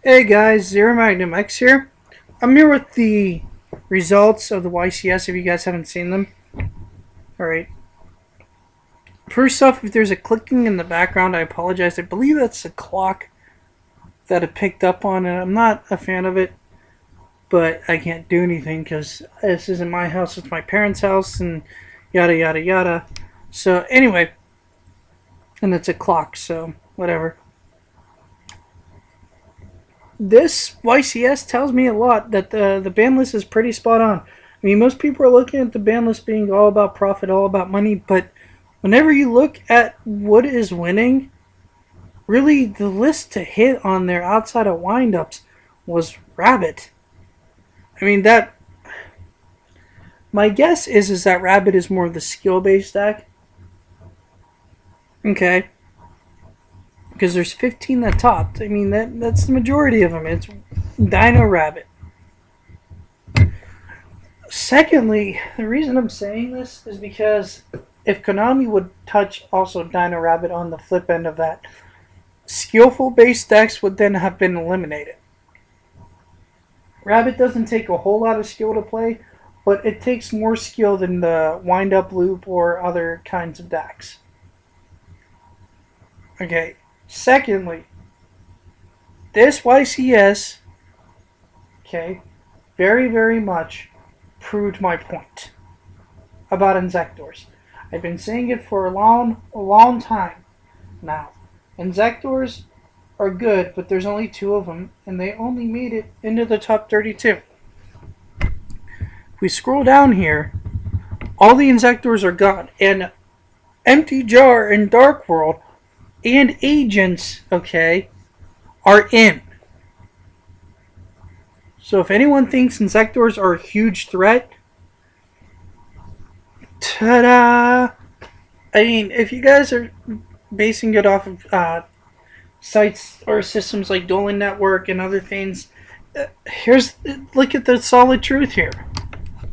Hey guys, ZeroMagnumX here. I'm here with the results of the YCS if you guys haven't seen them. Alright. First off, if there's a clicking in the background, I apologize. I believe that's the clock that it picked up on, and I'm not a fan of it. But I can't do anything because this isn't my house, it's my parents' house, and yada yada yada. So, anyway. And it's a clock, so whatever. This YCS tells me a lot that the ban list is pretty spot on. I mean, most people are looking at the ban list being all about profit, all about money, but whenever you look at what is winning, really the list to hit on there outside of windups was Rabbit. I mean, that my guess is that Rabbit is more of the skill-based deck. Okay. Because there's 15 that topped. I mean, that's the majority of them. It's Dino Rabbit. Secondly, the reason I'm saying this is because if Konami would touch also Dino Rabbit on the flip end of that, skillful base decks would then have been eliminated. Rabbit doesn't take a whole lot of skill to play, but it takes more skill than the wind-up loop or other kinds of decks. Okay. Secondly, this YCS, okay, very, very much proved my point about Insectors. I've been saying it for a long time now. Insectors are good, but there's only 2 of them, and they only made it into the top 32. If we scroll down here, all the Insectors are gone, and Empty Jar and Dark World and Agents, okay, are in. So if anyone thinks Insectors are a huge threat, ta-da! I mean, if you guys are basing it off of sites or systems like Dolan Network and other things, look at the solid truth here.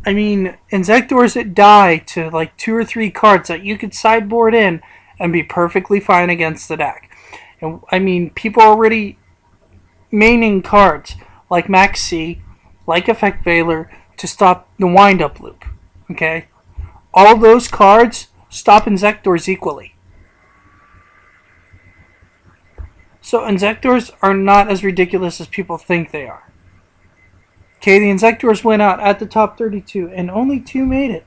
I mean, Insectors that die to like 2 or 3 cards that you could sideboard in and be perfectly fine against the deck. And I mean, people are already maining cards like Max C, like Effect Veiler to stop the wind-up loop. Okay? All those cards stop Insectors equally. So Insectors are not as ridiculous as people think they are. Okay, the Insectors went out at the top 32 and only 2 made it.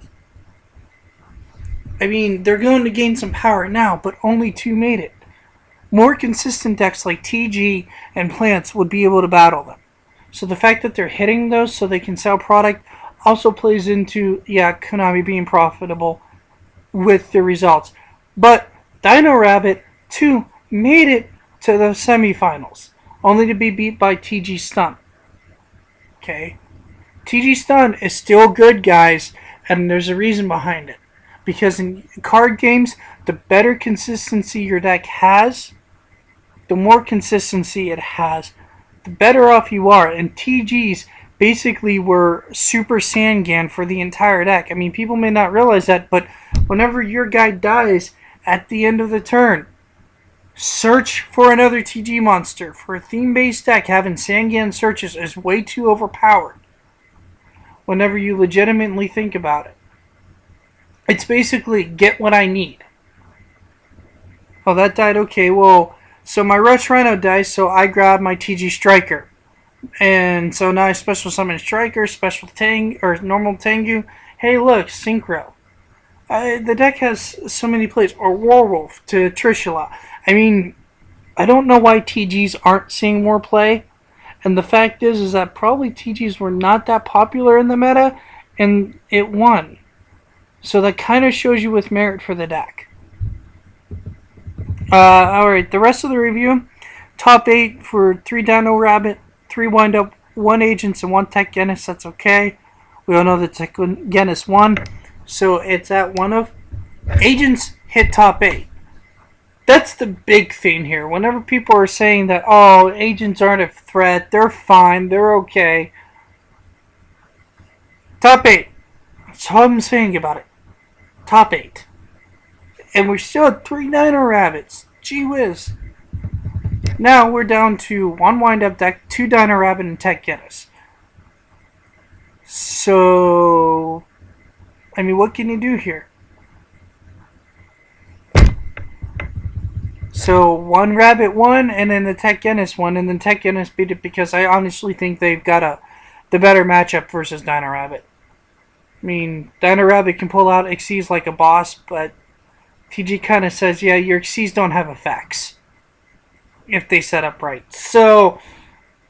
I mean, they're going to gain some power now, but only 2 made it. More consistent decks like TG and Plants would be able to battle them. So the fact that they're hitting those so they can sell product also plays into, Konami being profitable with the results. But Dino Rabbit 2 made it to the semifinals, only to be beat by TG Stun. Okay? TG Stun is still good, guys, and there's a reason behind it. Because in card games, the better consistency your deck has, the more consistency it has, the better off you are. And TGs basically were Super Sangan for the entire deck. I mean, people may not realize that, but whenever your guy dies at the end of the turn, search for another TG monster. For a theme-based deck, having Sangan searches is way too overpowered whenever you legitimately think about it. It's basically, get what I need. Oh, that died? Okay, well, so my Rush Rhino dies, so I grab my TG Striker. And so now I special summon Striker, special Tang, or normal Tengu. Hey, look, Synchro. The deck has so many plays. Or Warwolf to Trishula. I mean, I don't know why TGs aren't seeing more play. And the fact is that probably TGs were not that popular in the meta, and it won. So that kind of shows you with merit for the deck. Alright, the rest of the review. Top 8 for 3 Dino Rabbit, 3 Wind-Up, 1 Agents, and 1 Tech Genis. That's okay. We all know that Tech Genis won. So it's at 1 of. Agents hit top 8. That's the big thing here. Whenever people are saying that, oh, Agents aren't a threat, they're fine, they're okay. Top 8. That's all I'm saying about it. Top 8. And we're still at 3 Dino Rabbits. Gee whiz. Now we're down to 1 wind-up deck, 2 Dino Rabbit, and Tech Guinness. So, I mean, what can you do here? So, 1 Rabbit won, and then the Tech Guinness won, and then Tech Guinness beat it because I honestly think they've got the better matchup versus Dino Rabbit. I mean, Dino Rabbit can pull out Xyz like a boss, but TG kind of says, yeah, your Xyz don't have effects if they set up right. So,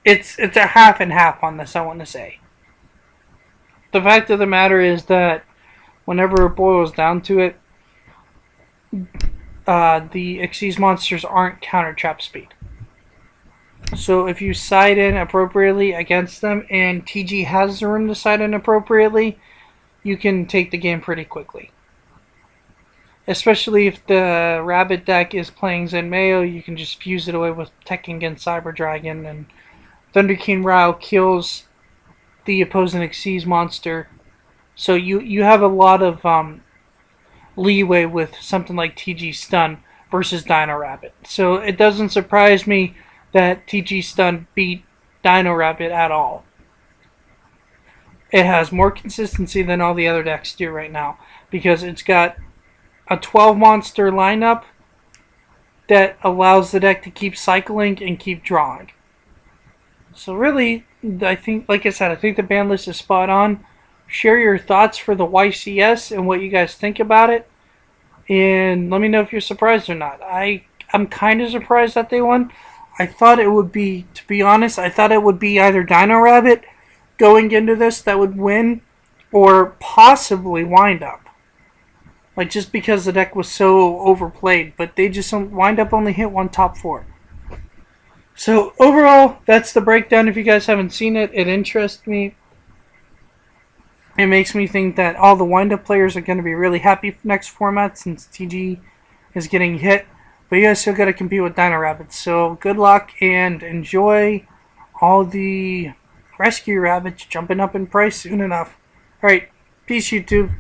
it's a half and half on this, I want to say. The fact of the matter is that whenever it boils down to it, the Xyz monsters aren't counter trap speed. So if you side in appropriately against them and TG has the room to side in appropriately, you can take the game pretty quickly. Especially if the Rabbit deck is playing Zen Mayo, you can just fuse it away with Tekken Cyber Dragon, and Thunder King Rao kills the opposing Xyz monster. So you have a lot of leeway with something like TG Stun versus Dino Rabbit. So it doesn't surprise me that TG Stun beat Dino Rabbit at all. It has more consistency than all the other decks do right now because it's got a 12 monster lineup that allows the deck to keep cycling and keep drawing. So really, I think, like I said, I think the ban list is spot on. Share your thoughts for the YCS and what you guys think about it. And let me know if you're surprised or not. I'm kind of surprised that they won. I thought it would be, to be honest, I thought it would be either Dino Rabbit going into this that would win or possibly Wind Up. Like, just because the deck was so overplayed. But they just, Wind Up only hit 1 top 4. So, overall, that's the breakdown. If you guys haven't seen it, it interests me. It makes me think that all the wind-up players are going to be really happy for next format since TG is getting hit. But you guys still got to compete with Dino Rabbits. So, good luck and enjoy all the rescue rabbits jumping up in price soon enough. Alright, peace, YouTube.